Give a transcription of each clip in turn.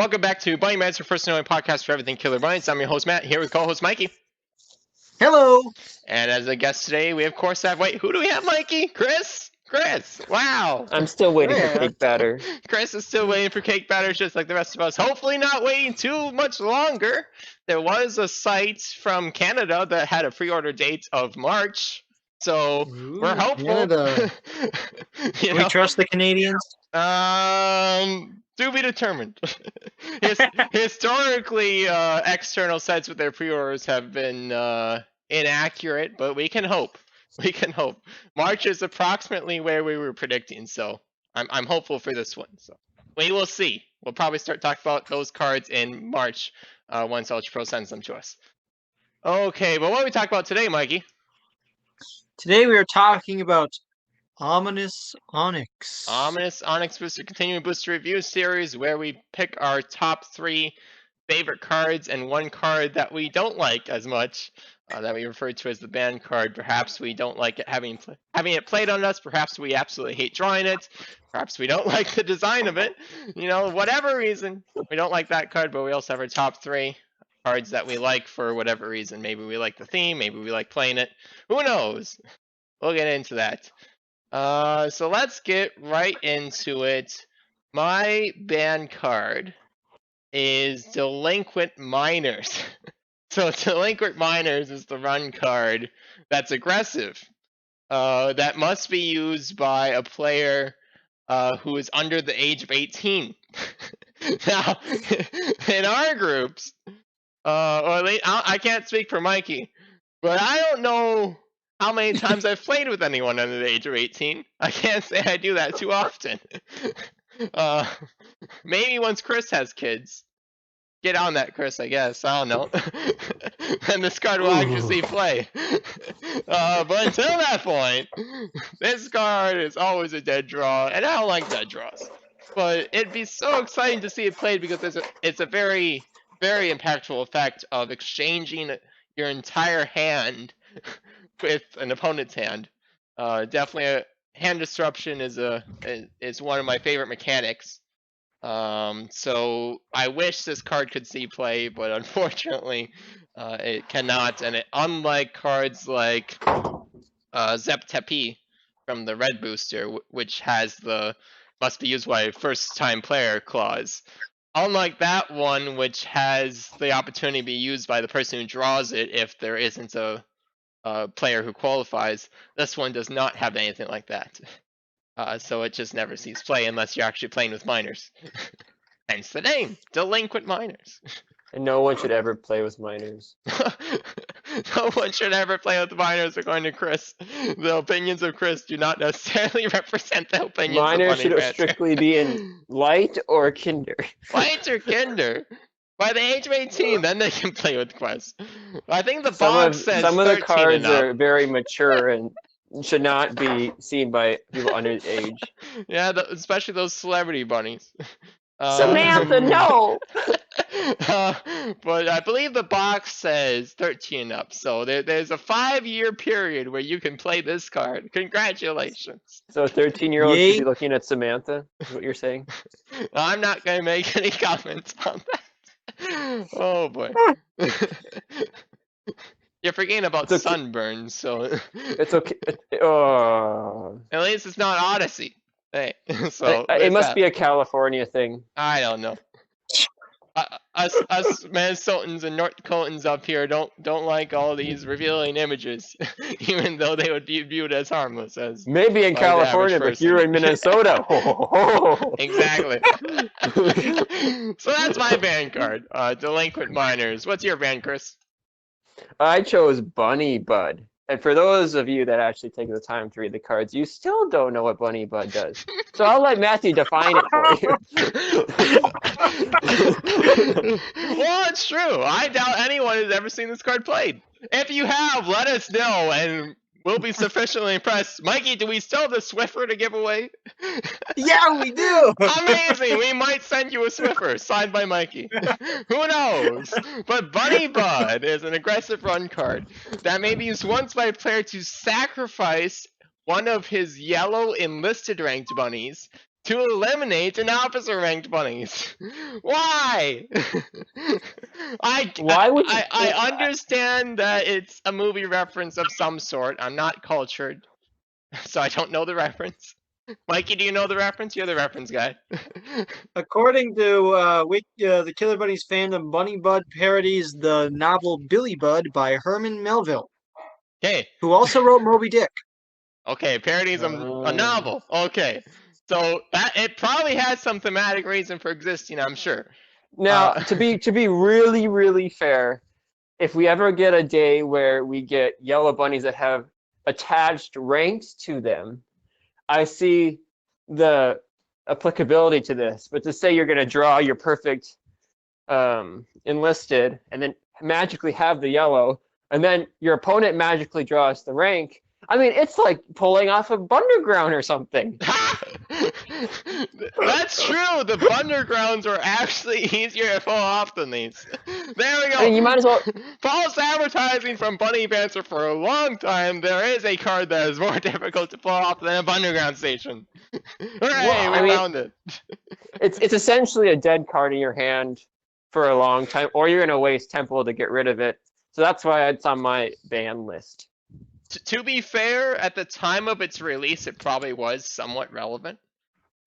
Welcome back to Bunny Man's, your first and only podcast for everything Killer Bunnies. I'm your host, Matt, here with co-host Mikey. Hello! And as a guest today, we of course have, wait, who do we have, Mikey? Chris? Chris, wow. I'm still waiting for cake batter. Chris is still waiting for cake batter just like the rest of us. Hopefully not waiting too much longer. There was a site from Canada that had a pre-order date of March. So we're hopeful. We trust the Canadians? To be determined. Historically, external sites with their pre-orders have been inaccurate, but we can hope. We can hope. March is approximately where we were predicting, so I'm hopeful for this one. So we will see. We'll probably start talking about those cards in March once Ultra Pro sends them to us. Okay, but what are we talking about today, Mikey? Today we are talking about Ominous Onyx. Ominous Onyx Booster, continuing booster review series where we pick our top 3 favorite cards and one card that we don't like as much, that we refer to as the ban card. Perhaps we don't like it having it played on us. Perhaps we absolutely hate drawing it. Perhaps we don't like the design of it. You know, whatever reason, we don't like that card, but we also have our top 3 cards that we like for whatever reason. Maybe we like the theme, maybe we like playing it. Who knows? We'll get into that. So let's get right into it. My ban card is Delinquent Miners. So Delinquent Miners is the run card that's aggressive. That must be used by a player who is under the age of 18. Now, in our groups, I can't speak for Mikey, but I don't know how many times I've played with anyone under the age of 18. I can't say I do that too often. Maybe once Chris has kids. Get on that, Chris, I guess. I don't know. And this card will actually play. But until that point, this card is always a dead draw, and I don't like dead draws. But it'd be so exciting to see it played because it's a very, very impactful effect of exchanging your entire hand with an opponent's hand. Definitely, hand disruption is one of my favorite mechanics. So I wish this card could see play, but unfortunately, it cannot. And unlike cards like Zep Tepi from the red booster, which has the must be used by first-time player clause. Unlike that one, which has the opportunity to be used by the person who draws it if there isn't a player who qualifies, this one does not have anything like that. So it just never sees play unless you're actually playing with minors. Hence the name, Delinquent Miners. And no one should ever play with minors. No one should ever play with minors, according to Chris. The opinions of Chris do not necessarily represent the opinions minors of should Banter. strictly be in light or kinder. Light or kinder. By the age of 18, then they can play with Quest. I think the box says some of the cards and up. are very mature and should not be seen by people under the age. Yeah, especially those celebrity bunnies. Samantha, no! But I believe the box says 13 and up, so there's a 5-year period where you can play this card. Congratulations. So a 13-year-old should be looking at Samantha, is what you're saying? I'm not going to make any comments on that. Oh boy. You're forgetting about sunburns, so... It's okay. Oh. At least it's not Odyssey. Hey, so it must be a California thing. I don't know. Us Minnesotans and North Dakotans up here don't like all these revealing images, even though they would be viewed as harmless. As maybe in California, but you're in Minnesota. Exactly. So that's my ban card, Delinquent Miners. What's your ban, Chris? I chose Bunny Bud. And for those of you that actually take the time to read the cards, you still don't know what Bunny Bud does. So I'll let Matthew define it for you. Well, it's true. I doubt anyone has ever seen this card played. If you have, let us know, and we'll be sufficiently impressed. Mikey, do we still have the Swiffer to give away? Yeah, we do! Amazing! We might send you a Swiffer, signed by Mikey. Who knows? But Bunny Bud is an aggressive run card that may be used once by a player to sacrifice one of his yellow enlisted ranked bunnies to eliminate an opposite ranked bunnies. Why? Why would you? I understand that it's a movie reference of some sort. I'm not cultured, so I don't know the reference. Mikey, do you know the reference? You're the reference guy. According to the Killer Bunnies fandom, Bunny Bud parodies the novel Billy Bud by Herman Melville, Okay. who also wrote Moby Dick. Okay, parodies a novel. Okay. So it probably has some thematic reason for existing, I'm sure. Now, to be really, really fair, if we ever get a day where we get yellow bunnies that have attached ranks to them, I see the applicability to this. But to say you're going to draw your perfect enlisted and then magically have the yellow, and then your opponent magically draws the rank, I mean, it's like pulling off a Bunderground or something. That's true. The Bundergrounds are actually easier to pull off than these. There we go. I mean, you might as well. False advertising from Bunny Banter for a long time. There is a card that is more difficult to pull off than a Bunderground station. Hooray! Well, we found it. It's essentially a dead card in your hand for a long time, or you're gonna waste tempo to get rid of it. So that's why it's on my ban list. To be fair, at the time of its release, it probably was somewhat relevant.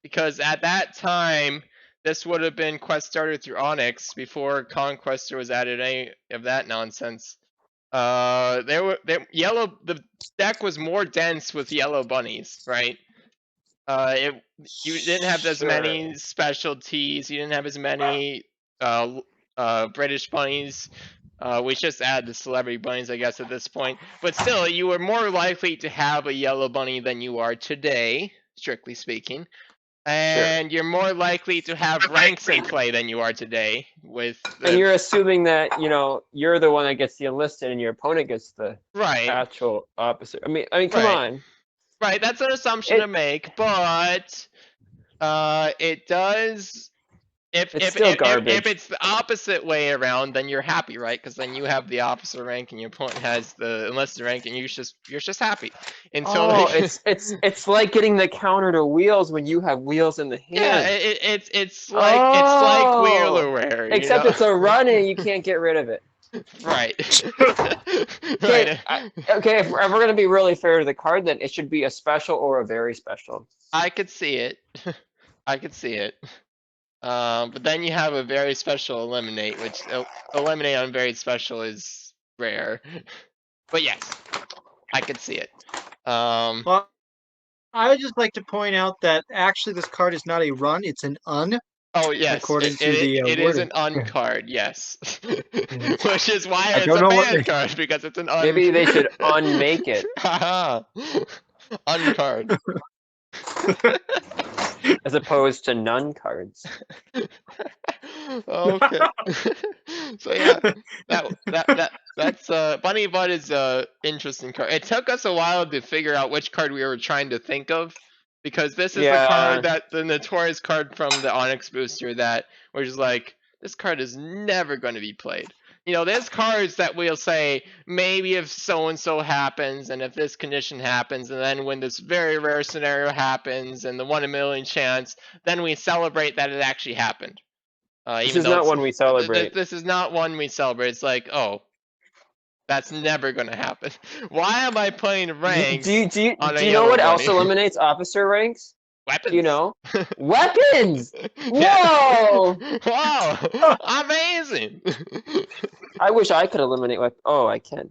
Because at that time, this would have been quest starter through Onyx before Conquester was added, any of that nonsense. The deck was more dense with yellow bunnies, right? You didn't have as many specialties. You didn't have as many British bunnies. We just add the celebrity bunnies, I guess, at this point. But still, you were more likely to have a yellow bunny than you are today, strictly speaking. And you're more likely to have ranks in play than you are today. And you're assuming that you're the one that gets the enlisted, and your opponent gets the actual opposite. I mean, come on. Right, that's an assumption to make, but it does. It's still garbage. If it's the opposite way around, then you're happy, right? Because then you have the opposite rank, and your opponent has the enlisted rank, and you're just happy. Until it's like getting the counter to wheels when you have wheels in the hand. Yeah, it's like Wheelerware. Except it's a run and you can't get rid of it. Right. Okay, if we're gonna be really fair to the card, then it should be a special or a very special. I could see it. I could see it. But then you have a very special eliminate, which eliminate on very special is rare. But yes, I could see it. Well, I would just like to point out that actually this card is not a run; it's an un. Oh yes, according to the it is an un card, yes. Which is why it's a ban card, because it's an un. Maybe they should unmake it. Un card. As opposed to none cards. Okay. So yeah, that's Bunny Bud is a interesting card. It took us a while to figure out which card we were trying to think of, because this is the card the notorious card from the Onyx booster that we're just like, this card is never going to be played. There's cards that we'll say, maybe if so-and-so happens, and if this condition happens, and then when this very rare scenario happens, and the 1 in a million chance, then we celebrate that it actually happened. This is not one we celebrate. This is not one we celebrate. It's like, oh, that's never going to happen. Why am I playing ranks? Do you know what else eliminates officer ranks? Weapons. Do you know? Weapons! Whoa! Wow! Amazing! I wish I could eliminate weapons. Oh, I can.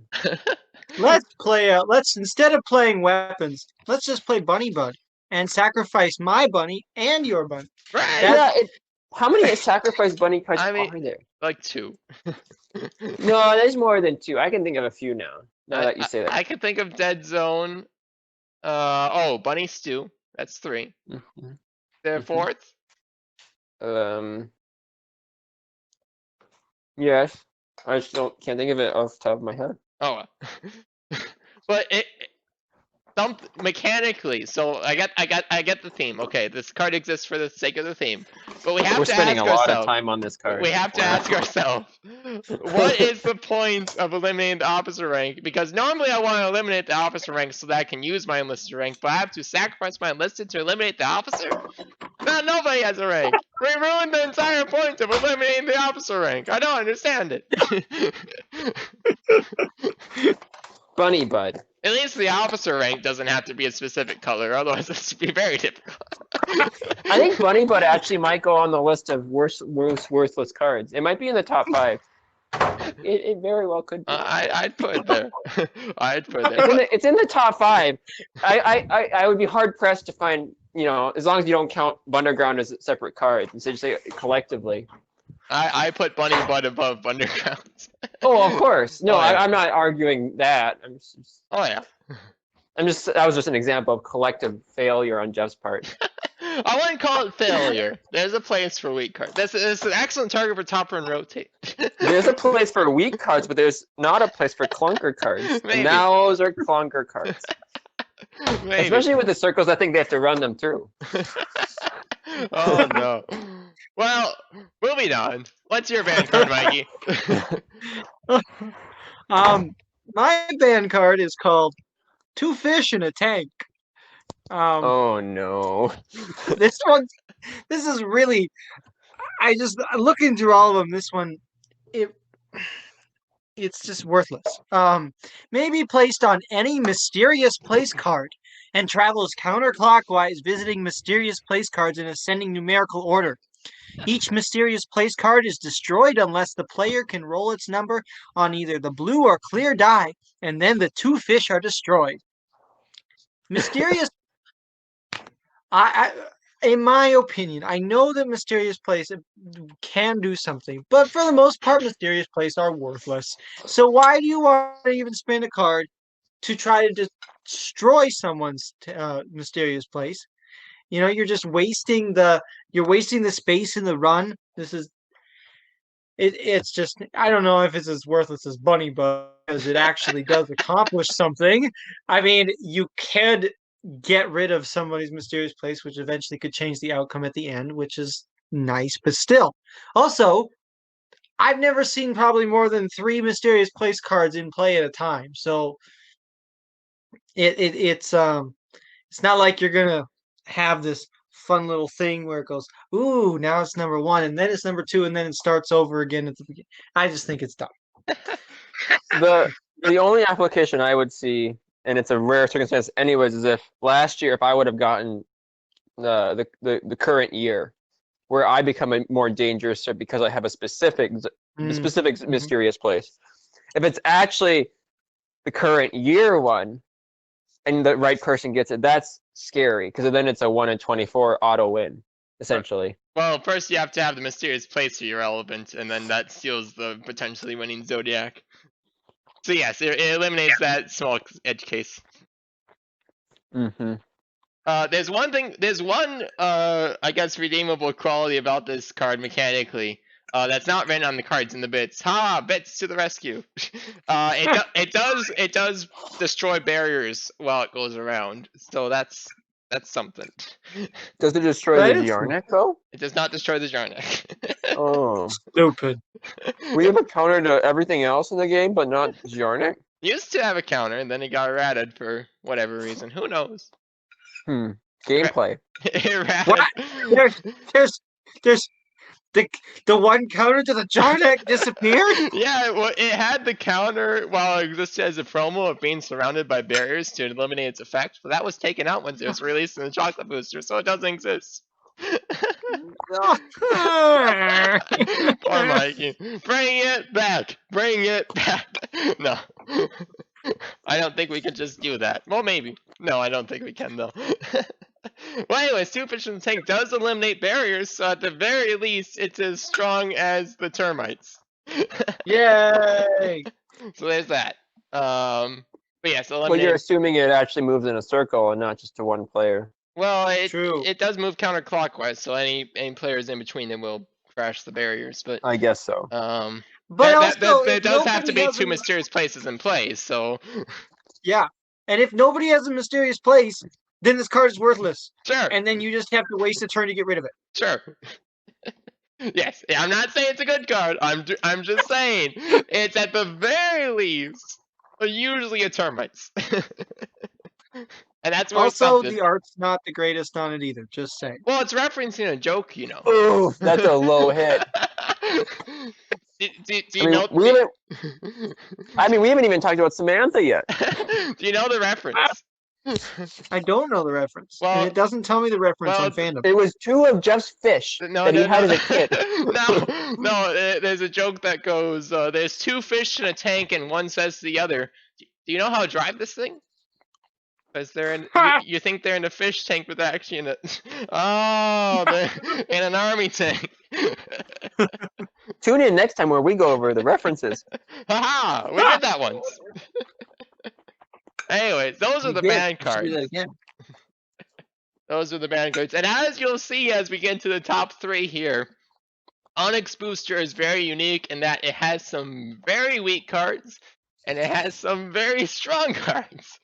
Let's instead of playing weapons, let's just play Bunny Bud and sacrifice my bunny and your bunny. Right. How many sacrifice bunny cards are there? Like 2. No, there's more than 2. I can think of a few now. Now that you say that. I can think of Dead Zone. Bunny Stew. That's 3. Mm-hmm. The 4th? Yes. I just can't think of it off the top of my head. Oh. But mechanically. So I get the theme. Okay, this card exists for the sake of the theme, but we have We're to spending ask a lot of ourselves. time on this card. We have to ask ourselves, what is the point of eliminating the opposite rank? Because normally I want to eliminate the opposite rank so that I can use my enlisted rank, but I have to sacrifice my enlisted to eliminate the officer? No, nobody has a rank. We ruined the entire point of eliminating the officer rank. I don't understand it. Bunny Bud. At least the officer rank doesn't have to be a specific color, otherwise this would be very difficult. I think Bunny Bud actually might go on the list of worst worthless cards. It might be in the top 5. It very well could be. I'd put it there. I'd put it there. It's in the top 5. I would be hard pressed to find, as long as you don't count Underground as separate cards, and so just say collectively. I put Bunny Bud above Underground. Oh, of course. No, Oh, yeah. I'm not arguing that. Oh yeah. That was just an example of collective failure on Jeff's part. I wouldn't call it failure. There's a place for weak cards. This is an excellent target for topper and rotate. There's a place for weak cards, but there's not a place for clunker cards. Maybe. And those are clunker cards. Maybe. Especially with the circles, I think they have to run them through. Oh no. Well, moving on. What's your band card, Mikey? My band card is called Two Fish in a Tank. Oh no. This is really, looking through all of them, this one, it's just worthless. May be placed on any mysterious place card and travels counterclockwise, visiting mysterious place cards in ascending numerical order. Each mysterious place card is destroyed unless the player can roll its number on either the blue or clear die, and then the 2 fish are destroyed. Mysterious. In my opinion, I know that Mysterious Place can do something, but for the most part, Mysterious Place are worthless. So why do you want to even spend a card to try to destroy someone's Mysterious Place? You're just wasting the space in the run. It's just, I don't know if it's as worthless as Bunny Bud, because it actually does accomplish something. I mean, you could get rid of somebody's Mysterious Place, which eventually could change the outcome at the end, which is nice, but still. Also, I've never seen probably more than 3 Mysterious Place cards in play at a time, so it's not like you're gonna have this fun little thing where it goes, ooh, now it's number 1, and then it's number 2, and then it starts over again at the beginning. I just think it's dumb. The only application I would see, and it's a rare circumstance anyways, is if last year, if I would have gotten the current year, where I become a more dangerous because I have a specific mysterious place. If it's actually the current year one, and the right person gets it, that's scary, because then it's a 1 in 24 auto win, essentially. Well, first you have to have the Mysterious Place to be relevant, and then that seals the potentially winning Zodiac. So yes, it eliminates that small edge case. Mm-hmm. There's one I guess redeemable quality about this card mechanically. That's not written on the cards in the bits. Ha! Bits to the rescue. It does destroy barriers while it goes around. So that's something. Does it destroy the Yarnak though? It does not destroy the Jarnak. Oh, stupid. We have a counter to everything else in the game, but not Yarnak. Used to have a counter, and then it got errated for whatever reason. Who knows? Gameplay. What? There's the one counter to the Jarnak disappeared? Yeah, well, it had the counter while it existed as a promo of being surrounded by barriers to eliminate its effect, but that was taken out once it was released in the chocolate booster, so it doesn't exist. Poor Mikey. Bring it back! Bring it back! No. I don't think we can just do that. Well, maybe. No, I don't think we can, though. Well, anyways, 2 fish in the tank does eliminate barriers, so at the very least, it's as strong as the termites. Yay! So there's that. But yeah, so Well, you're assuming it actually moves in a circle and not just to one player. Well, it does move counterclockwise, so any players in between them will crash the barriers. But I guess so. But there does have to be 2 mysterious places in play, so. Yeah, And if nobody has a mysterious place, then this card is worthless. Sure. And then you just have to waste a turn to get rid of it. Sure. Yes, I'm not saying it's a good card. I'm just saying it's at the very least usually a termites. And that's worth Also, something. the art's not the greatest on it either. Just saying. Well, it's referencing a joke, you know. Ooh, that's a low hit. Do you know? We haven't even talked about Samantha yet. Do you know the reference? I don't know the reference, Well- and it doesn't tell me the reference well, on fandom. It was 2 of Jeff's fish that he had as a kid. No, there's a joke that goes, there's 2 fish in a tank and one says to the other, do you know how to drive this thing? Because they're in, you think they're in a fish tank, but they're actually in a, oh, they're in an army tank. Tune in next time where we go over the references. Haha, we did that once. Anyways, those are the band cards. Those are the band cards. And as you'll see as we get into the top 3 here, Onyx Booster is very unique in that it has some very weak cards, and it has some very strong cards.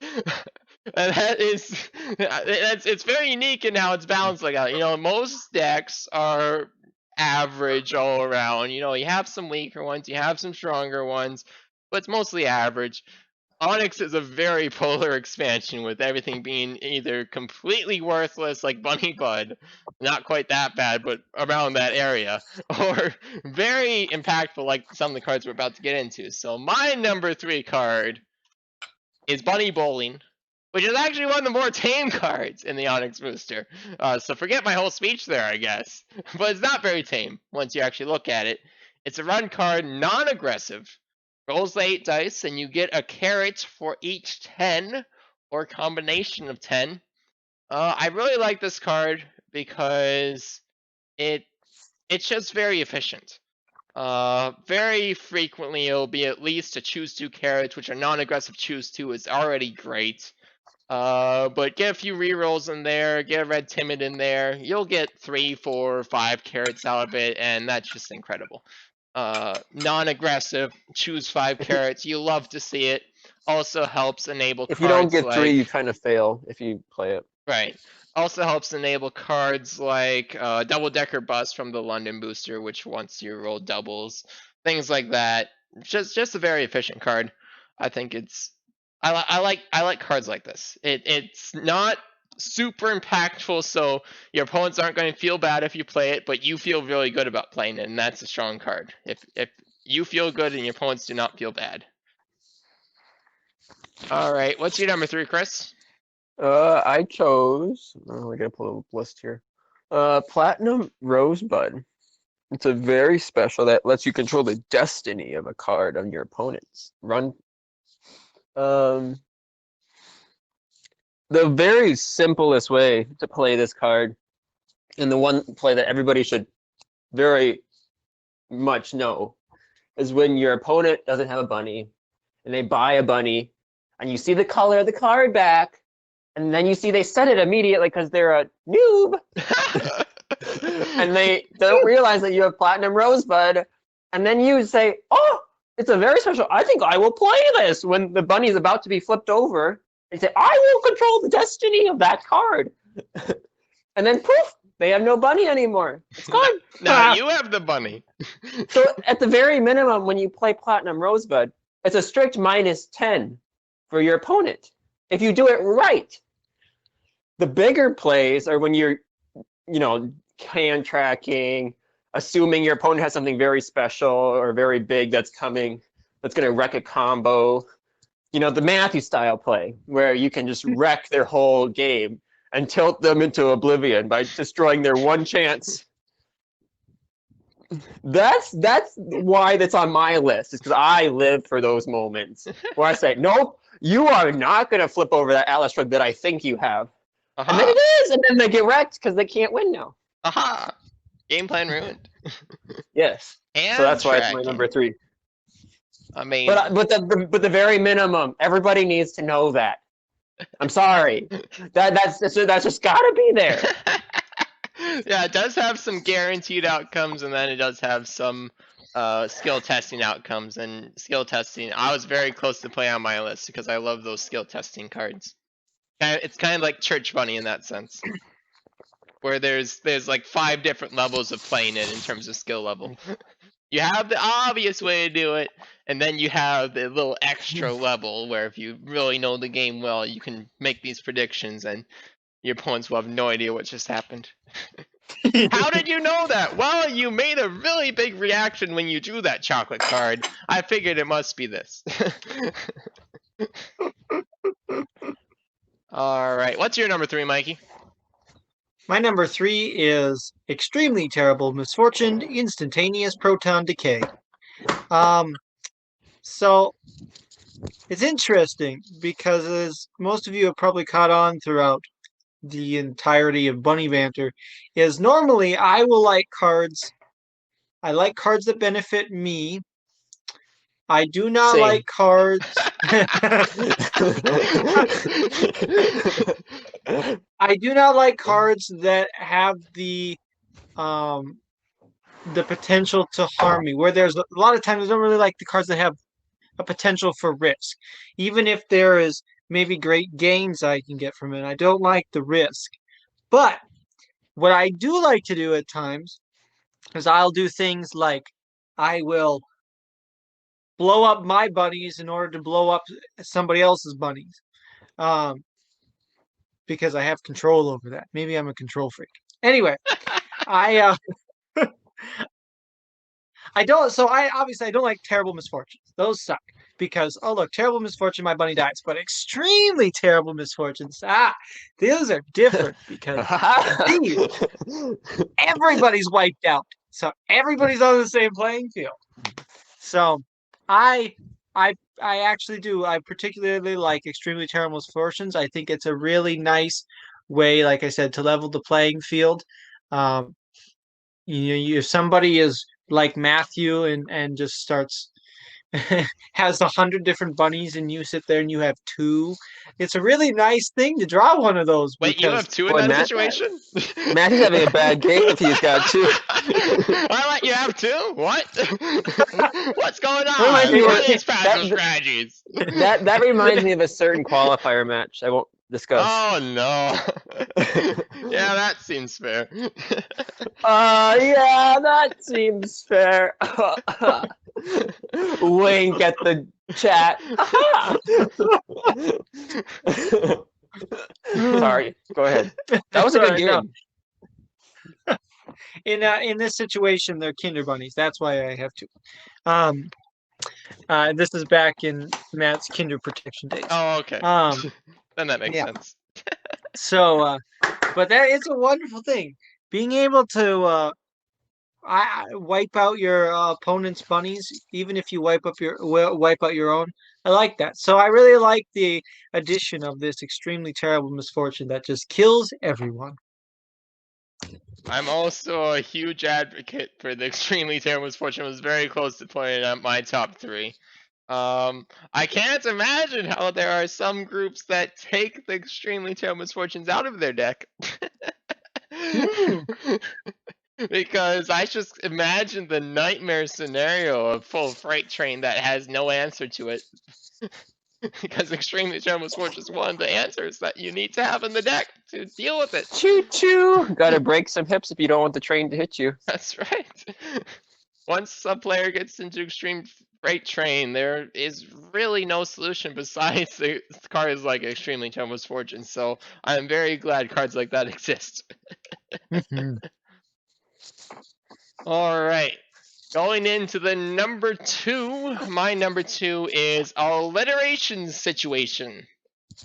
And that is, it's very unique in how it's balanced like that. You know, most decks are average all around. You know, you have some weaker ones, you have some stronger ones, but it's mostly average. Onyx is a very polar expansion with everything being either completely worthless like Bunny Bud, not quite that bad, but around that area, or very impactful like some of the cards we're about to get into. So my number 3 card is Bunny Bowling, which is actually one of the more tame cards in the Onyx booster. So forget my whole speech there, I guess. But it's not very tame once you actually look at it. It's a run card, non-aggressive. Rolls the 8 dice, and you get a carrot for each 10, or combination of 10. I really like this card because it's just very efficient. Very frequently it'll be at least a choose 2 carrots, which a non-aggressive choose 2 is already great. But get a few rerolls in there, get a red timid in there, you'll get 3, 4, 5 carrots out of it, and that's just incredible. Non-aggressive, choose 5 carrots, you love to see it. Also helps enable If cards you don't get like, 3, you kind of fail if you play it. right. Also helps enable cards like Double Decker Bus from the London booster, which once you roll doubles, things like that. Just a very efficient card. I think it's I like cards like this. It's not super impactful, so your opponents aren't going to feel bad if you play it, but you feel really good about playing it, and that's a strong card. If you feel good and your opponents do not feel bad. All right, what's your number 3, Chris? I chose. Oh, I gotta pull a list here. Platinum Rosebud. It's a very special that lets you control the destiny of a card on your opponent's run. The very simplest way to play this card, and the one play that everybody should very much know, is when your opponent doesn't have a bunny, and they buy a bunny, and you see the color of the card back, and then you see they set it immediately because they're a noob, and they don't realize that you have Platinum Rosebud, and then you say, oh, it's a very special, I think I will play this, when the bunny is about to be flipped over. They say, I will control the destiny of that card. And then poof, they have no bunny anymore. It's gone. Now you have the bunny. So at the very minimum, when you play Platinum Rosebud, it's a strict -10 for your opponent. If you do it right. The bigger plays are when you're, hand tracking, assuming your opponent has something very special or very big that's coming, that's going to wreck a combo. The Matthew style play, where you can just wreck their whole game and tilt them into oblivion by destroying their one chance. That's why that's on my list, is because I live for those moments where I say, nope, you are not going to flip over that Atlas Shrugged that I think you have. And then it is, and then they get wrecked because they can't win now. Aha! Game plan ruined. Yes. And so that's why it's my tracking. number 3. Amazing. But the very minimum, everybody needs to know that. I'm sorry. That's just gotta be there. Yeah, it does have some guaranteed outcomes, and then it does have some skill testing outcomes, and skill testing. I was very close to play on my list because I love those skill testing cards. It's kind of like Church Bunny in that sense, where there's like 5 different levels of playing it in terms of skill level. You have the obvious way to do it, and then you have the little extra level where if you really know the game well, you can make these predictions, and your opponents will have no idea what just happened. How did you know that? Well, you made a really big reaction when you drew that chocolate card. I figured it must be this. Alright, what's your number 3, Mikey? My number 3 is Extremely Terrible Misfortune Instantaneous Proton Decay. So it's interesting because, as most of you have probably caught on throughout the entirety of Bunny Banter, is normally I will like cards. I like cards that benefit me. I do not Same. like cards. I do not like cards that have the potential to harm me. Where there's a lot of times I don't really like the cards that have a potential for risk, even if there is maybe great gains I can get from it. I don't like the risk. But what I do like to do at times is I'll do things like I will blow up my bunnies in order to blow up somebody else's bunnies, because I have control over that. Maybe I'm a control freak. Anyway, I I don't. So I obviously I don't like terrible misfortunes. Those suck because, oh look, terrible misfortune, my bunny dies. But extremely terrible misfortunes, those are different because these, everybody's wiped out. So everybody's on the same playing field. So I actually do. I particularly like extremely terrible misfortunes. I think it's a really nice way, like I said, to level the playing field. If somebody is like Matthew and just starts has 100 different bunnies and you sit there and you have 2, it's a really nice thing to draw one of those. Wait, you have 2 in Boy, that Matt- situation? Matthew's having a bad game if he's got 2. I let you have 2? What? What's going on? Reminds me What of- are these passive that- strategies? That reminds me of a certain qualifier match I won't discuss. Oh no. Yeah, that seems fair. Yeah, that seems fair. Wink at the chat. Sorry, go ahead. That was a good Sorry, no. game. In this situation, they're Kinder Bunnies. That's why I have 2. This is back in Matt's Kinder Protection days. Oh, okay. Then that makes yeah. sense. So, but that is a wonderful thing. Being able to wipe out your opponent's bunnies, even if you wipe out your own. I like that. So I really like the addition of this extremely terrible misfortune that just kills everyone. I'm also a huge advocate for the extremely terrible misfortune. I was very close to playing at my top 3. I can't imagine how there are some groups that take the extremely terrible misfortunes out of their deck. Because I just imagine the nightmare scenario of full freight train that has no answer to it. Because extremely terrible misfortune is one of the answers that you need to have in the deck to deal with it. Choo choo! Gotta break some hips if you don't want the train to hit you. That's right. Once a player gets into extreme freight train, there is really no solution besides the cards like extremely terrible misfortune. So I'm very glad cards like that exist. All right. Going into the number 2, my number 2 is alliteration situation.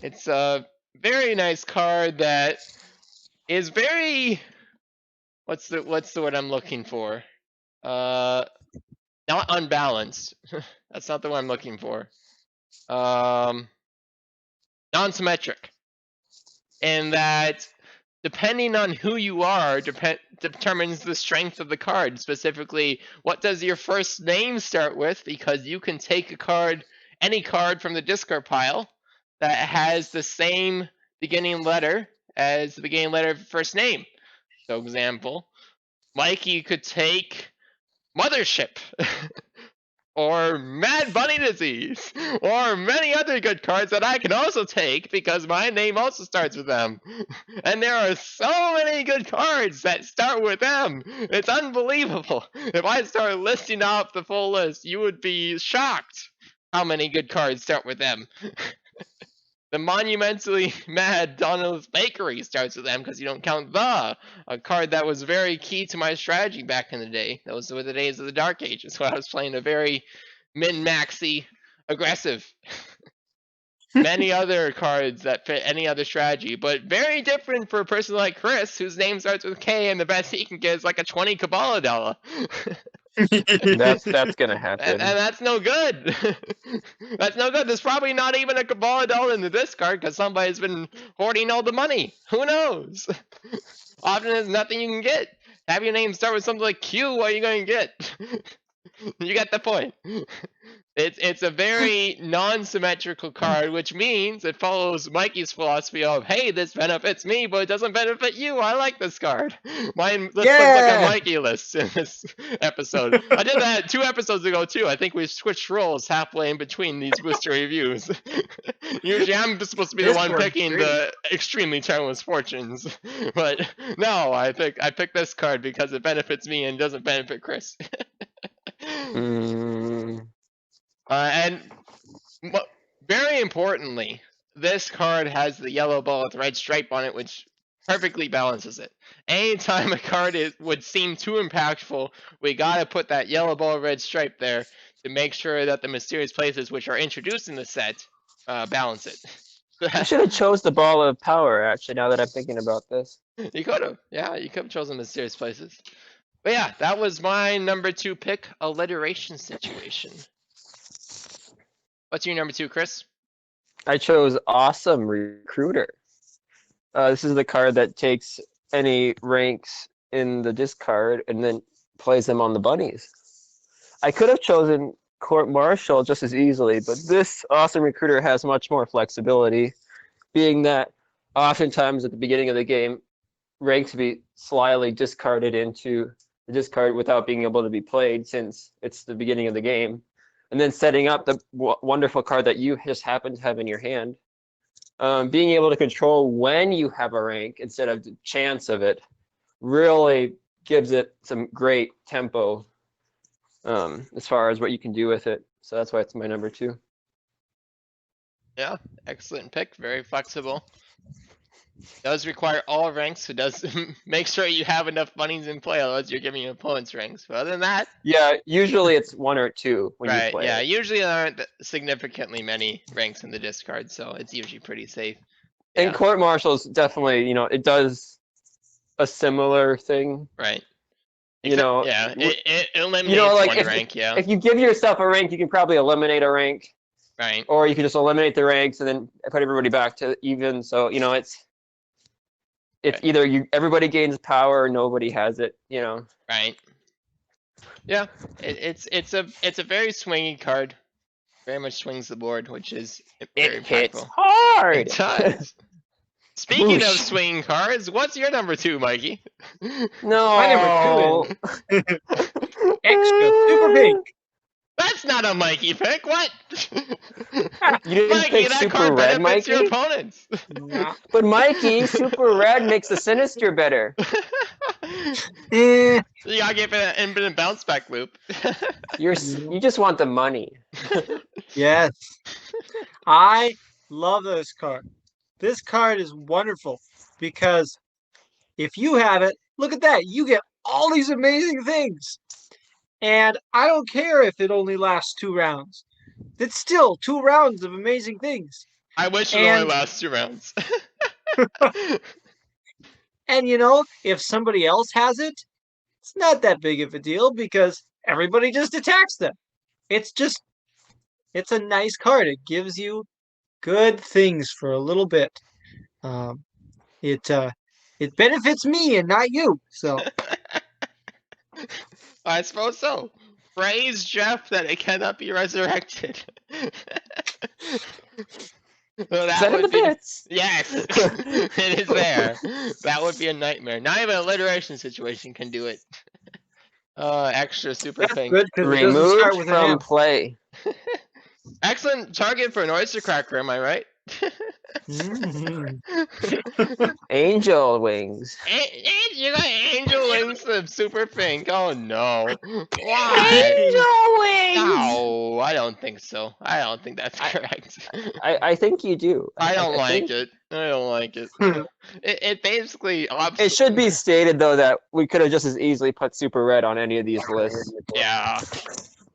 It's a very nice card that is very what's the word I'm looking for? Not unbalanced. That's not the one I'm looking for. Non-symmetric. And that depending on who you are determines the strength of the card. Specifically, what does your first name start with? Because you can take a card, any card from the discard pile that has the same beginning letter as the beginning letter of your first name. So example, Mikey could take Mothership. Or Mad Bunny Disease, or many other good cards that I can also take because my name also starts with M. And there are so many good cards that start with M. It's unbelievable. If I start listing off the full list, you would be shocked how many good cards start with M. The monumentally mad Donald's Bakery starts with M because you don't count a card that was very key to my strategy back in the day. Those were the days of the Dark Ages when I was playing a very min-maxy aggressive. Many other cards that fit any other strategy, but very different for a person like Chris, whose name starts with K and the best he can get is like a 20 Kabbalah dollar. That's gonna happen. And that's no good. That's no good. There's probably not even a Kabbalah doll in the discard because somebody's been hoarding all the money. Who knows? Often there's nothing you can get. Have your name start with something like Q, what are you going to get? You get the point. It's a very non-symmetrical card, which means it follows Mikey's philosophy of, hey, this benefits me, but it doesn't benefit you. I like this card. Mine looks like a Mikey list in this episode. I did that 2 episodes ago, too. I think we switched roles halfway in between these booster reviews. Usually I'm supposed to be the one picking the extremely talentless fortunes. But no, I picked this card because it benefits me and doesn't benefit Chris. And very importantly, this card has the yellow ball with the red stripe on it, which perfectly balances it. Anytime a card would seem too impactful, we gotta put that yellow ball, red stripe there to make sure that the mysterious places which are introduced in the set balance it. You should have chose the ball of power, actually, now that I'm thinking about this. You could have. Yeah, you could have chosen mysterious places. But yeah, that was my number 2 pick, alliteration situation. What's your number 2, Chris? I chose Awesome Recruiter. This is the card that takes any ranks in the discard and then plays them on the bunnies. I could have chosen Court Martial just as easily, but this Awesome Recruiter has much more flexibility, being that oftentimes at the beginning of the game, ranks be slyly discarded into the discard without being able to be played since it's the beginning of the game. And then setting up the wonderful card that you just happen to have in your hand. Being able to control when you have a rank instead of the chance of it really gives it some great tempo as far as what you can do with it. So that's why it's my number 2. Yeah, excellent pick. Very flexible. Does require all ranks, so does make sure you have enough bunnies in play, otherwise you're giving your opponents ranks. But other than that, yeah, usually it's 1 or 2 when right, you play. Yeah, it. usually there aren't significantly many ranks in the discard, so it's usually pretty safe. And Court Martial's definitely, it does a similar thing. Right. Yeah, it eliminates like one rank. Yeah. If you give yourself a rank, you can probably eliminate a rank. Right. Or you can just eliminate the ranks and then put everybody back to even. So it's either everybody gains power or nobody has it. Right. Yeah. It's a very swingy card. Very much swings the board, which is very it hits impactful. hard. It does. Speaking of swinging cards, what's your number 2, Mikey? No. My number 2 is Extra Super Pink. That's not a Mikey pick. What? You didn't Mikey, pick that Super card Red, benefits Mikey? your opponents. But Mikey, Super Red makes the Sinister better. Eh, You gotta give it an infinite bounce back loop. You just want the money. yes. I love this card. This card is wonderful because if you have it, look at that. You get all these amazing things. And I don't care if it only lasts 2 rounds. It's still 2 rounds of amazing things. I wish it only lasts 2 rounds. And if somebody else has it, it's not that big of a deal because everybody just attacks them. It's a nice card. It gives you good things for a little bit. It benefits me and not you. So I suppose so. Praise Jeff that it cannot be resurrected. Well, that would be, bits? yes, it is there. That would be a nightmare. Not even an alliteration situation can do it. Extra super That's pink. good because it doesn't start Removed with an from M. play. Excellent target for an oyster cracker, am I right? Mhm. Angel wings. You got angel wings of super pink. Oh no. Why? Angel wings. No, I don't think so. I don't think that's correct. I think you do. I don't I like think it. I don't like it. It basically it should be stated though that we could have just as easily put super red on any of these lists. yeah.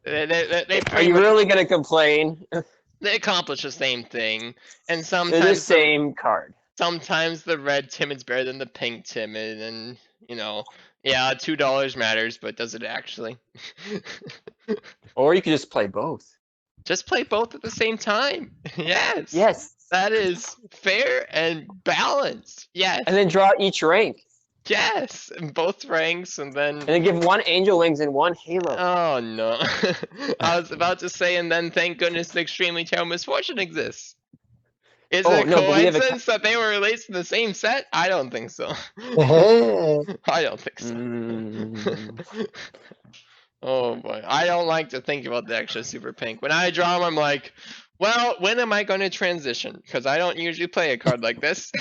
They Are pretty you much really gonna complain? they accomplish the same thing, and They're the same card. sometimes the red timid's better than the pink timid, and you know, yeah, $2 matters, but does it actually? Or you could just play both. Just play both at the same time. Yes. Yes. That is fair and balanced. Yes. And then draw each rank. Yes. In both ranks, and then. And then give one angel wings and one halo. Oh no. I was about to say, and then thank goodness the extremely terrible misfortune exists. Is it a coincidence that they were released in the same set? I don't think so. I don't think so. Oh boy, I don't like to think about the extra super pink. When I draw them, I'm like, well, when am I going to transition? Because I don't usually play a card like this.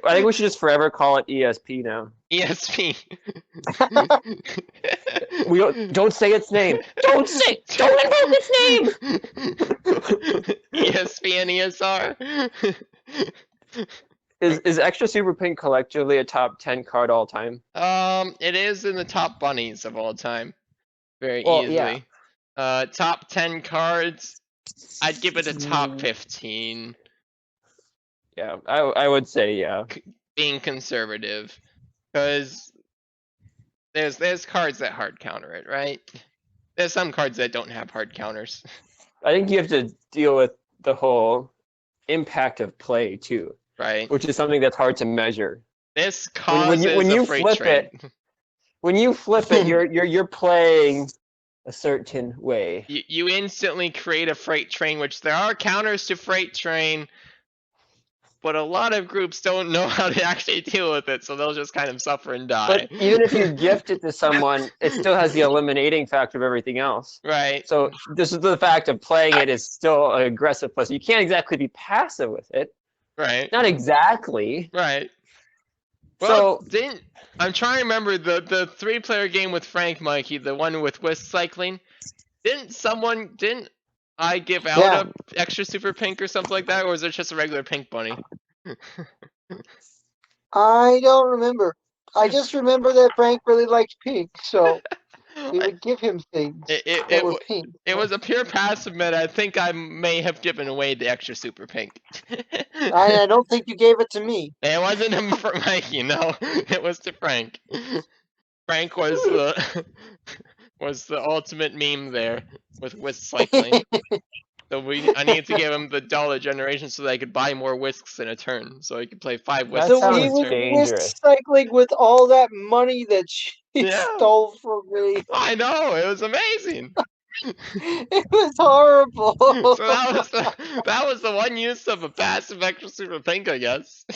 I think we should just forever call it ESP now. ESP. We don't say its name. Don't invoke its name. ESP and ESR. Is extra super pink collectively a top 10 card all time? It is in the top bunnies of all time. Very Well, easily. yeah. Top 10 cards. I'd give it a top 15. Yeah, I would say yeah. Being conservative, because there's cards that hard counter it, right? There's some cards that don't have hard counters. I think you have to deal with the whole impact of play too, Right. which is something that's hard to measure. This causes when you a freight flip train. When you flip it, you're playing a certain way. You instantly create a freight train, which there are counters to freight train, but a lot of groups don't know how to actually deal with it, so they'll just kind of suffer and die. But even if you gift it to someone, it still has the eliminating factor of everything else. Right. So this is the fact of playing it is still an aggressive play. So you can't exactly be passive with it. Right. Not exactly. Right. Well, So I'm trying to remember the 3-player game with Frank Mikey, the one with whisk cycling. Didn't I give out a extra super pink or something like that, or was it just a regular pink bunny? I don't remember. I just remember that Frank really liked pink, so we would give him things that were pink. It was a pure passive meta. I think I may have given away the extra super pink. I don't think you gave it to me. It wasn't for Mikey, no. It was to Frank. Frank was the ultimate meme there with whisk cycling. So I needed to give him the dollar generation so that I could buy more whisks in a turn, so he could play 5 whisks That So in he a sounds was turn. whisk cycling with all that money that she Yeah. stole from me. I know, it was amazing. It was horrible. So that was the one use of a passive extra super pink, I guess.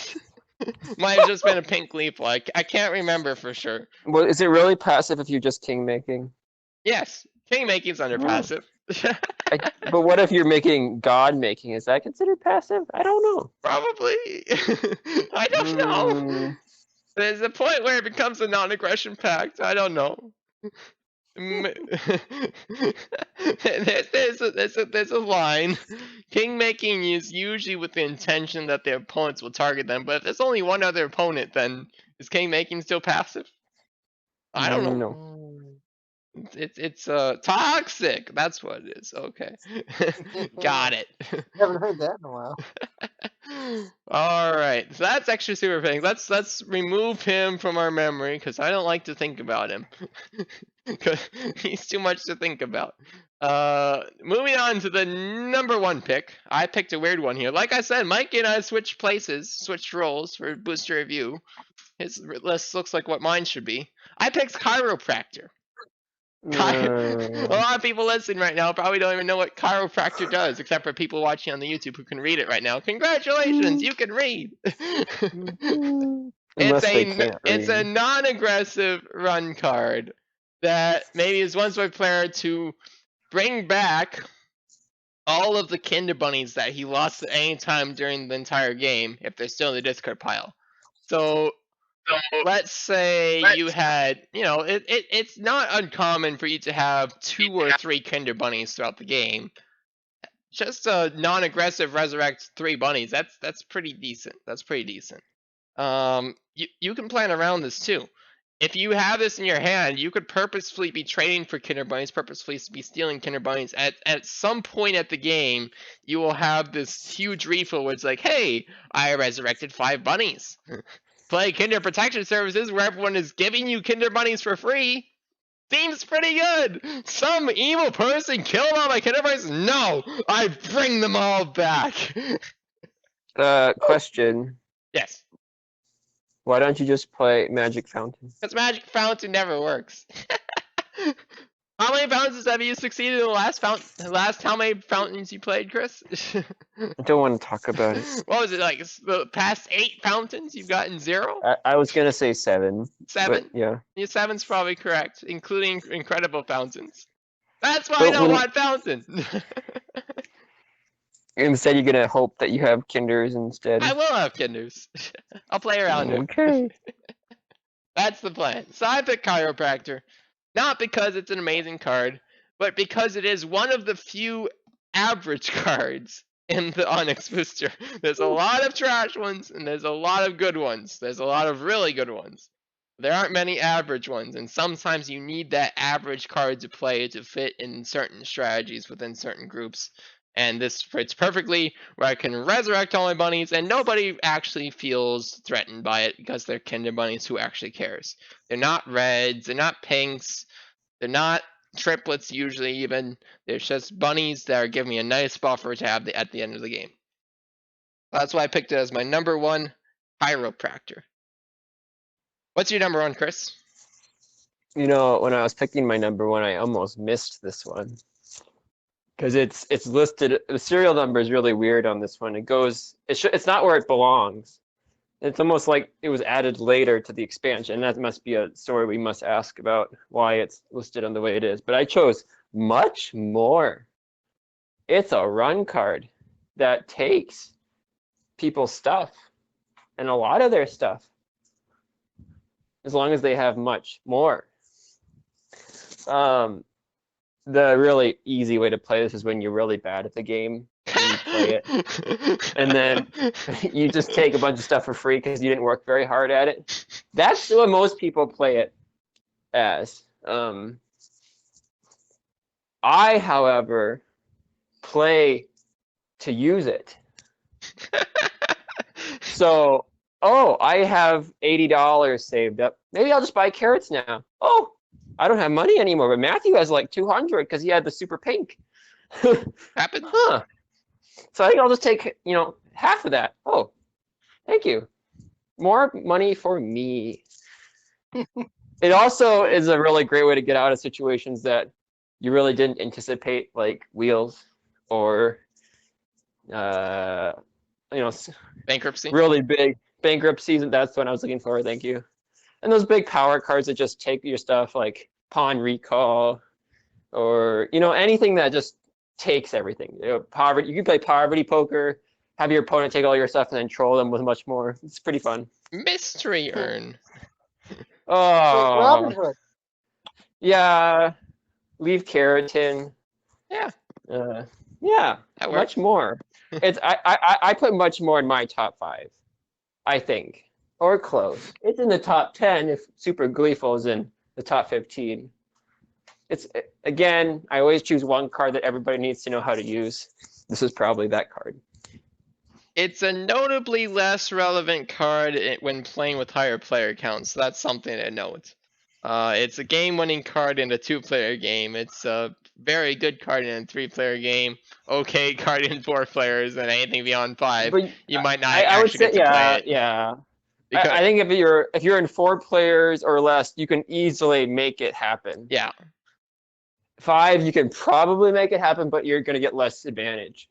Might have just been a pink leaf like. I can't remember for sure. well, is it really passive if you're just king making? Yes, king making's under passive. But what if you're making god making? Is that considered passive? I don't know. Probably. I don't know. Mm, There's a point where it becomes a non-aggression pact. I don't know. There's a line. King making is usually with the intention that their opponents will target them, but if there's only one other opponent, then is king making still passive? I don't know. no. It's toxic. That's what it is. Okay. Got it. Haven't heard that in a while. All right. So that's extra super pink. Let's remove him from our memory because I don't like to think about him. Cause he's too much to think about. Moving on to the number 1 pick. I picked a weird one here. Like I said, Mike and I switched places, switched roles for booster review. His list looks like what mine should be. I picked Chiropractor. A lot of people listening right now probably don't even know what Chiropractor does, except for people watching on the YouTube who can read it right now. Congratulations, you can read. Unless they can't It's a read. non-aggressive run card that maybe is one way player to bring back all of the Kinder Bunnies that he lost at any time during the entire game if they're still in the discard pile. So let's say you had, it's not uncommon for you to have 2 or 3 Kinder Bunnies throughout the game. Just a non-aggressive resurrect 3 bunnies. That's pretty decent. That's pretty decent. You can plan around this too. If you have this in your hand, you could purposefully be trading for Kinder Bunnies, purposefully be stealing Kinder Bunnies. At some point at the game, you will have this huge refill where it's like, hey, I resurrected 5 bunnies. Play Kinder Protection Services where everyone is giving you Kinder Bunnies for free. Seems pretty good. Some evil person killed all my Kinder Bunnies? No, I bring them all back. Question. Yes. Why don't you just play Magic Fountain? Because Magic Fountain never works. How many fountains have you succeeded in the last how many fountains you played, Chris? I don't want to talk about it. What was it, like the past 8 fountains you've gotten 0? I was gonna say 7. 7? But yeah. Yeah, 7's probably correct, including incredible fountains. That's why But I don't when- want fountain. Instead, you're gonna hope that you have Kinders instead. I will have Kinders. I'll play around it. Okay. That's the plan. So I picked Chiropractor. Not because it's an amazing card, but because it is one of the few average cards in the Onyx booster. There's a lot of trash ones, and there's a lot of good ones. There's a lot of really good ones. There aren't many average ones, and sometimes you need that average card to play to fit in certain strategies within certain groups. And this fits perfectly, where I can resurrect all my bunnies, and nobody actually feels threatened by it because they're Kinder Bunnies. Who actually cares? They're not reds, they're not pinks, they're not triplets usually even. They're just bunnies that are giving me a nice buffer to have at the end of the game. That's why I picked it as my number 1 Chiropractor. What's your number 1, Chris? You know, when I was picking my number 1, I almost missed this one. Because it's listed, the serial number is really weird on this one. It's not where it belongs. It's almost like it was added later to the expansion. That must be a story we must ask about why it's listed on the way it is. But I chose Much More. It's a run card that takes people's stuff and a lot of their stuff, as long as they have much more. The really easy way to play this is when you're really bad at the game and you play it, and then you just take a bunch of stuff for free because you didn't work very hard at it. That's what most people play it as. I, however, play to use it. So, I have $80 saved up. Maybe I'll just buy carrots now. Oh, I don't have money anymore, but Matthew has like 200 because he had the super pink. Happened? Huh. So I think I'll just take, half of that. Oh, thank you. More money for me. It also is a really great way to get out of situations that you really didn't anticipate, like wheels or, Bankruptcy? really big bankruptcies. That's what I was looking for. Thank you. And those big power cards that just take your stuff, like pawn recall, or anything that just takes everything. Poverty. You can play poverty poker, have your opponent take all your stuff, and then troll them with much more. It's pretty fun. Mystery urn. Oh, Robin Hood. yeah. Leave keratin. Yeah. Yeah. That Much works. more. I put much more in my top 5, I think. Or close. It's in the top 10 if Super Gleeful is in the top 15. Again, I always choose one card that everybody needs to know how to use. This is probably that card. It's a notably less relevant card when playing with higher player counts. So that's something to note. It's a game-winning card in a 2-player game. It's a very good card in a 3-player game. Okay card in 4 players, and anything beyond 5, But you might not I would actually say, get to play it. yeah. Because, I think if you're in 4 players or less, you can easily make it happen. yeah. 5, you can probably make it happen, but you're going to get less advantage.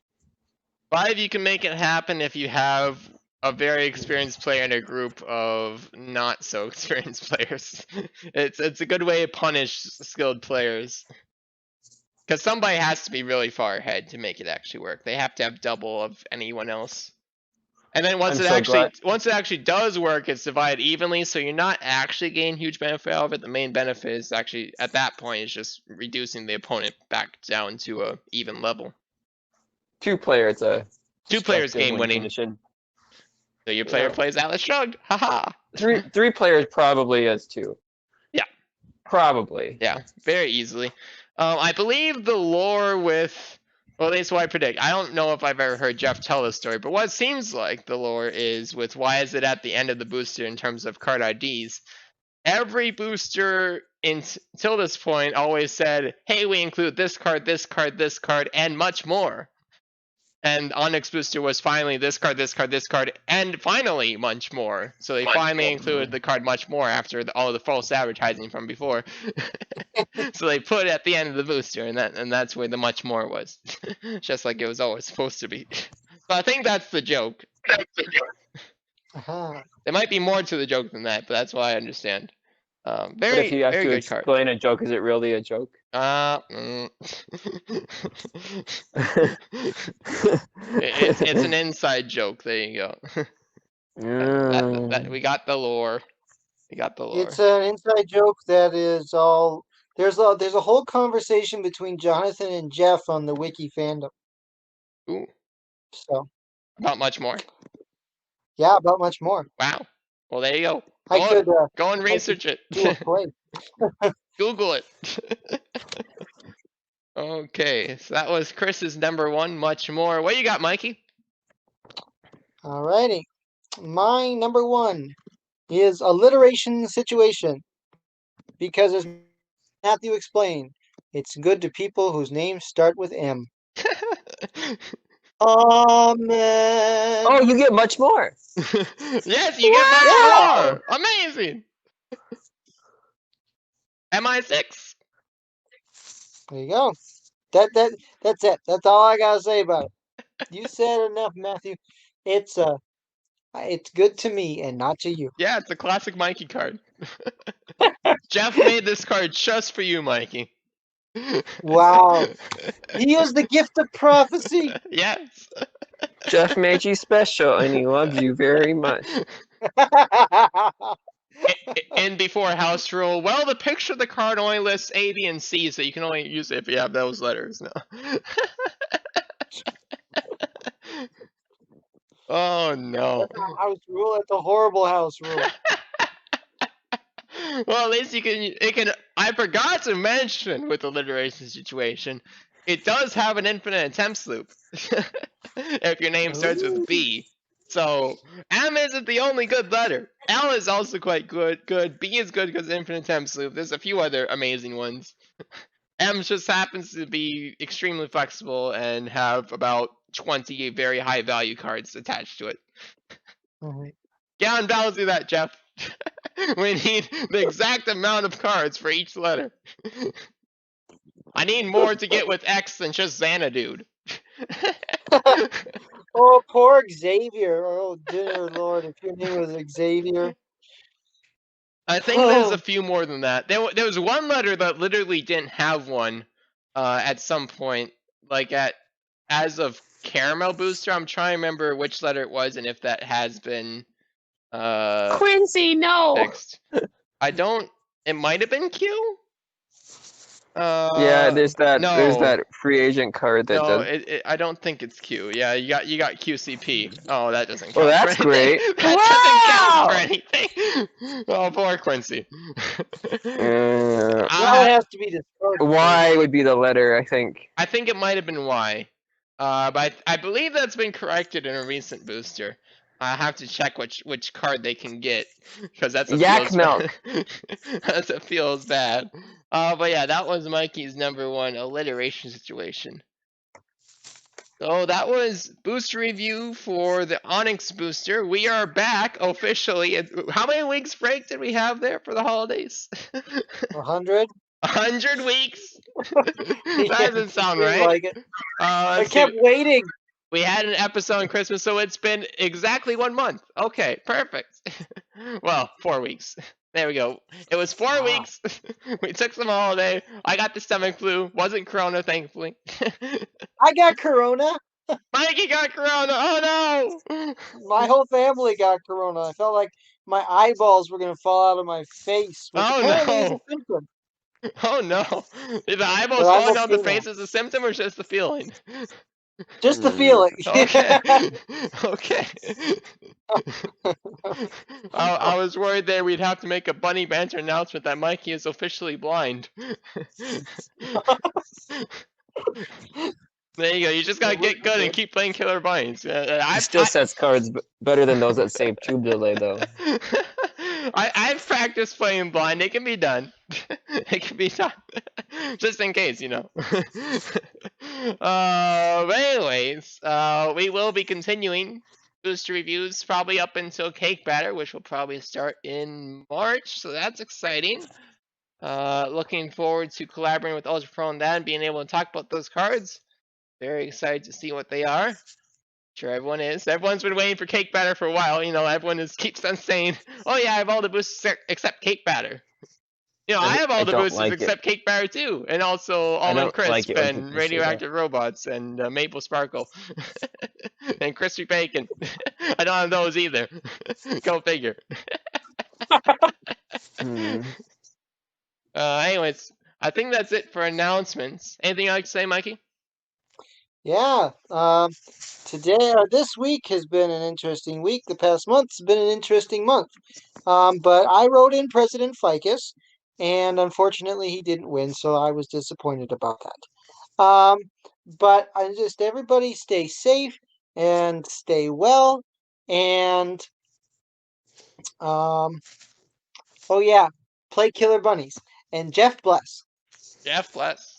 5, you can make it happen if you have a very experienced player in a group of not so experienced players. It's a good way to punish skilled players. Because somebody has to be really far ahead to make it actually work. They have to have double of anyone else. And then once I'm it so actually does work, it's divided evenly, so you're not actually getting huge benefit out of it. The main benefit is actually at that point is just reducing the opponent back down to a even level. 2 players Two players game win winning. condition. So your player Yeah. plays Atlas Shrugged. Haha. 3 players probably as 2. Yeah. Probably. Yeah, very easily. I believe the lore with, well, at least what I predict. I don't know if I've ever heard Jeff tell this story, but what it seems like the lore is with why is it at the end of the booster in terms of card IDs. Every booster until this point always said, hey, we include this card, this card, this card, and much more. And Onyx booster was finally this card, this card, this card, and finally much more. So they finally included the card much more after all the false advertising from before. So they put it at the end of the booster, and that's where the much more was. Just like it was always supposed to be. So I think that's the joke. Uh-huh. There might be more to the joke than that, but that's what I understand. But Very, if you have very to good card. explain a joke, is it really a joke? It's an inside joke. There you go. We got the lore. We got the lore. It's an inside joke that is all. There's a whole conversation between Jonathan and Jeff on the wiki fandom. Ooh, So not much more. yeah, about much more. Wow. Well, there you go. I could Go and research it. do a play. Google it. Okay, so that was Chris's number 1, much more. What you got, Mikey? Alrighty. My number 1 is alliteration situation. Because as Matthew explained, it's good to people whose names start with M. Amen. Oh, you get much more. Yes, you get much more. Amazing. MI6. There you go. That's it. That's all I gotta say about it. You said enough, Matthew. It's good to me and not to you. Yeah, it's a classic Mikey card. Jeff made this card just for you, Mikey. Wow. He is the gift of prophecy. Yes. Jeff made you special, and he loves you very much. And before house rule, well, the picture of the card only lists A, B, and C, so you can only use it if you have those letters. No. Oh no. That's not house rule. That's a horrible house rule. Well, at least it can. I forgot to mention with the alliteration situation, it does have an infinite attempts loop. If your name starts with B. So M isn't the only good letter. L is also quite good. B is good because infinite attempts loop. There's a few other amazing ones. M just happens to be extremely flexible and have about 20 very high value cards attached to it. Alright. Get on balance with that, Jeff. We need the exact amount of cards for each letter. I need more to get with X than just Xanadude. Oh, poor Xavier. Oh, dear Lord, if your name was Xavier. I think there's a few more than that. There was one letter that literally didn't have one at some point. Like as of Caramel Booster, I'm trying to remember which letter it was and if that has been Quincy, no. fixed. It might have been Q? Yeah, there's that. no. There's that free agent card that No, does. I don't think it's Q. Yeah, you got QCP. Oh, that doesn't count. Well, that's for anything. great. That doesn't count for anything. Oh, poor Quincy. Now it has to be discarded. Y would be the letter, I think. I think it might have been Y. But I believe that's been corrected in a recent booster. I have to check which card they can get because that's Yak milk. That's a feels bad. But yeah, that was Mikey's number 1 alliteration situation. So that was booster review for the Onyx booster. We are back officially. How many weeks break did we have there for the holidays? 100? 100 weeks? That doesn't sound right. Like it. I Let's kept see. waiting. We had an episode on Christmas, so it's been exactly 1 month. Okay, perfect. Well, 4 weeks. There we go. It was 4 Wow. weeks. We took some holiday. I got the stomach flu. Wasn't Corona, thankfully. I got Corona. Mikey got Corona. Oh no! My whole family got Corona. I felt like my eyeballs were gonna fall out of my face, which Oh apparently is a no! symptom. Oh no! Is the But eyeballs I'm falling out the okay now. face is a symptom or just the feeling? Just the feeling. Okay. Okay. I was worried there we'd have to make a Bunny Banter announcement that Mikey is officially blind. There you go. You just gotta get good and keep playing Killer Bunnies. He still sets cards better than those that save tube delay, though. I've practiced playing blind. It can be done. It can be done. Just in case, you know. But anyways, we will be continuing booster reviews probably up until Cake Batter, which will probably start in March. So that's exciting. Looking forward to collaborating with Ultra Pro on that and being able to talk about those cards. Very excited to see what they are. Sure, everyone is. Everyone's been waiting for Cake Batter for a while. You know, everyone keeps on saying, "Oh yeah, I have all the boosters except Cake Batter." You know, I have all I the don't boosters like it. except Cake Batter too, and also I Almond don't like Crisp it when and people say that. Radioactive Robots and Maple Sparkle and Crispy Bacon. I don't have those either. Go figure. Hmm. Anyways, I think that's it for announcements. Anything you'd like to say, Mikey? Yeah. Today or this week has been an interesting week. The past month's been an interesting month. But I wrote in President Ficus, and unfortunately he didn't win, so I was disappointed about that. But I just everybody stay safe and stay well, and oh yeah, play Killer Bunnies and Jeff bless. Jeff bless.